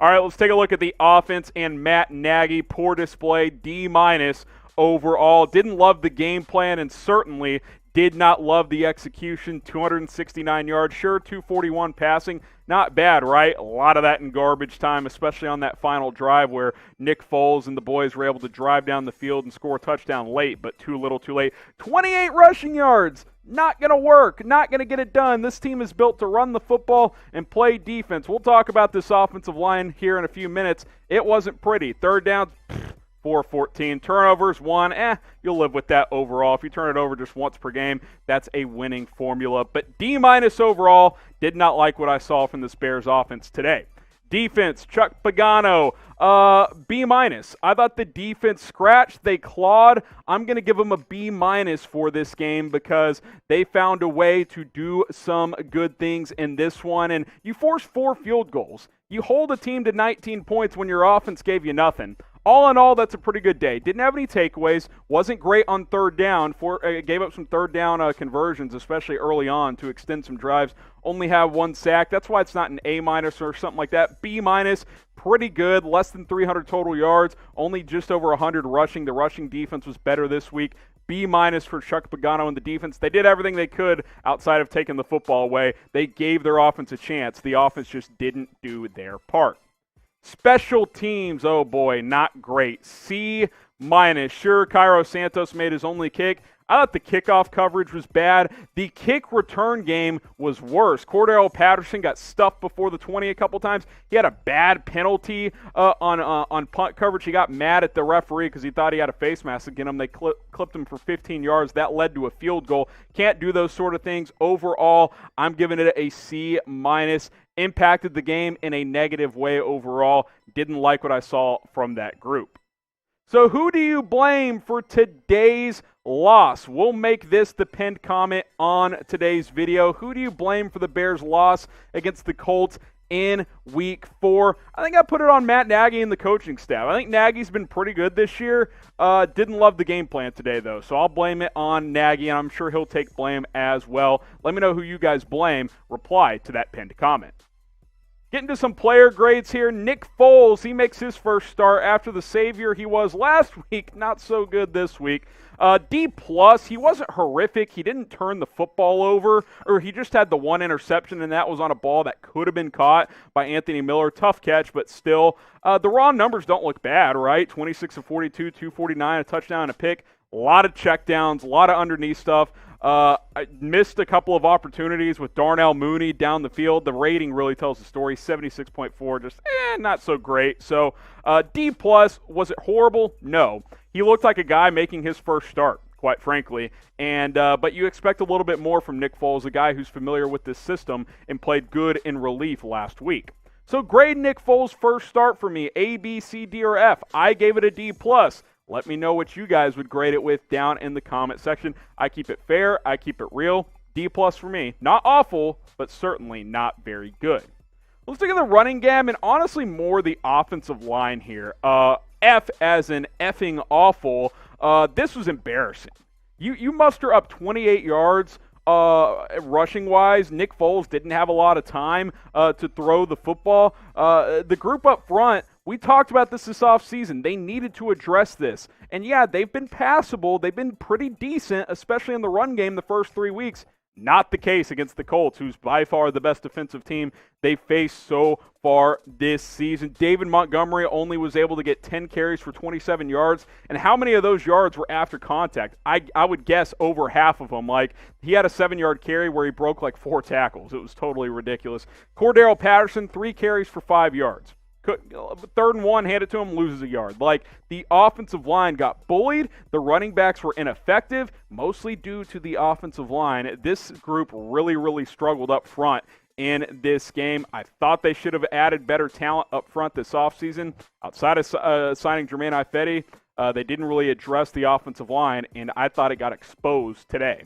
All right, let's take a look at the offense and Matt Nagy. Poor display, D- overall. Didn't love the game plan and certainly did not love the execution. 269 yards, sure, 241 passing. Not bad, right? A lot of that in garbage time, especially on that final drive where Nick Foles and the boys were able to drive down the field and score a touchdown late, but too little too late. 28 rushing yards. Not going to work. Not going to get it done. This team is built to run the football and play defense. We'll talk about this offensive line here in a few minutes. It wasn't pretty. Third down, 4-14. Turnovers, 1. You'll live with that overall. If you turn it over just once per game, that's a winning formula. But D- overall, did not like what I saw from this Bears offense today. Defense, Chuck Pagano, B-. I thought the defense scratched. They clawed. I'm going to give them a B- for this game because they found a way to do some good things in this one. And you force 4 field goals. You hold a team to 19 points when your offense gave you nothing. All in all, that's a pretty good day. Didn't have any takeaways. Wasn't great on third down. Gave up some third down conversions, especially early on, to extend some drives. Only have 1 sack. That's why it's not an A- or something like that. B-, pretty good. Less than 300 total yards. Only just over 100 rushing. The rushing defense was better this week. B- for Chuck Pagano and the defense. They did everything they could outside of taking the football away. They gave their offense a chance. The offense just didn't do their part. Special teams, oh boy, not great. C-. Sure, Cairo Santos made his only kick. I thought the kickoff coverage was bad. The kick return game was worse. Cordero Patterson got stuffed before the 20 a couple times. He had a bad penalty on punt coverage. He got mad at the referee because he thought he had a face mask against him. They clipped him for 15 yards. That led to a field goal. Can't do those sort of things. Overall, I'm giving it a C-. Impacted the game in a negative way overall. Didn't like what I saw from that group. So who do you blame for today's loss? We'll make this the pinned comment on today's video. Who do you blame for the Bears' loss against the Colts in Week 4? I think I put it on Matt Nagy and the coaching staff. I think Nagy's been pretty good this year. Didn't love the game plan today, though, so I'll blame it on Nagy, and I'm sure he'll take blame as well. Let me know who you guys blame. Reply to that pinned comment. Getting to some player grades here. Nick Foles, he makes his first start after the savior he was last week. Not so good this week. D+, he wasn't horrific. He didn't turn the football over, or he just had the 1 interception, and that was on a ball that could have been caught by Anthony Miller. Tough catch, but still. The raw numbers don't look bad, right? 26 of 42, 249, a touchdown, and a pick. A lot of checkdowns, a lot of underneath stuff. I missed a couple of opportunities with Darnell Mooney down the field. The rating really tells the story. 76.4, just not so great. So D+, was it horrible? No. He looked like a guy making his first start, quite frankly. And but you expect a little bit more from Nick Foles, a guy who's familiar with this system and played good in relief last week. So grade Nick Foles' first start for me, A, B, C, D, or F. I gave it a D+. Let me know what you guys would grade it with down in the comment section. I keep it fair. I keep it real. D+ for me. Not awful, but certainly not very good. Let's look at the running game, and honestly more the offensive line here. F as in effing awful. This was embarrassing. You muster up 28 yards rushing-wise. Nick Foles didn't have a lot of time to throw the football. The group up front, we talked about this offseason. They needed to address this. And yeah, they've been passable. They've been pretty decent, especially in the run game the first 3 weeks. Not the case against the Colts, who's by far the best defensive team they faced so far this season. David Montgomery only was able to get 10 carries for 27 yards. And how many of those yards were after contact? I would guess over half of them. Like, he had a 7-yard carry where he broke like 4 tackles. It was totally ridiculous. Cordero Patterson, 3 carries for 5 yards. 3rd and 1, hand it to him, loses a yard. Like, the offensive line got bullied. The running backs were ineffective, mostly due to the offensive line. This group really, really struggled up front in this game. I thought they should have added better talent up front this offseason. Outside of signing Jermaine Ifedi, they didn't really address the offensive line, and I thought it got exposed today.